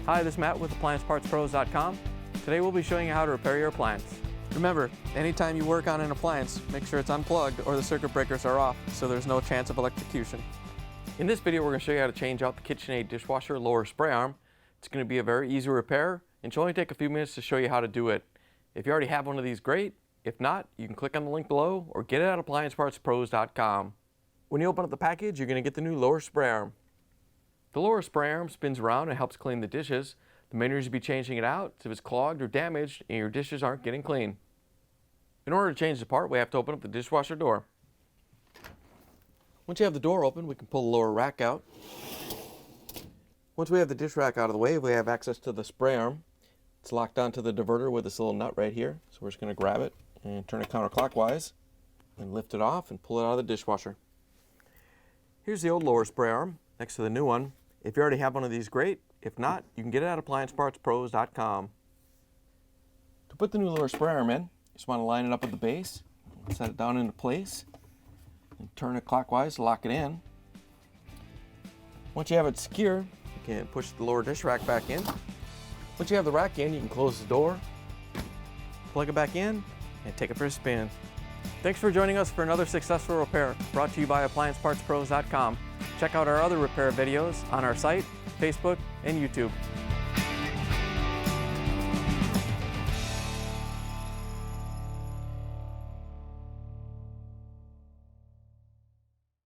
Hi, this is Matt with AppliancePartsPros.com. Today we'll be showing you how to repair your appliance. Remember, anytime you work on an appliance, make sure it's unplugged or the circuit breakers are off so there's no chance of electrocution. In this video, we're going to show you how to change out the KitchenAid dishwasher lower spray arm. It's going to be a very easy repair and should only take a few minutes to show you how to do it. If you already have one of these, great. If not, you can click on the link below or get it at AppliancePartsPros.com. When you open up the package, you're going to get the new lower spray arm. The lower spray arm spins around and helps clean the dishes. The main reason to be changing it out is if it's clogged or damaged and your dishes aren't getting clean. In order to change the part, we have to open up the dishwasher door. Once you have the door open, we can pull the lower rack out. Once we have the dish rack out of the way, we have access to the spray arm. It's locked onto the diverter with this little nut right here. So we're just going to grab it and turn it counterclockwise and lift it off and pull it out of the dishwasher. Here's the old lower spray arm next to the new one. If you already have one of these, great. If not, you can get it at AppliancePartsPros.com. To put the new lower spray arm in, you just want to line it up with the base, set it down into place, and turn it clockwise to lock it in. Once you have it secure, you can push the lower dish rack back in. Once you have the rack in, you can close the door, plug it back in, and take it for a spin. Thanks for joining us for another successful repair brought to you by AppliancePartsPros.com. Check out our other repair videos on our site, Facebook, and YouTube.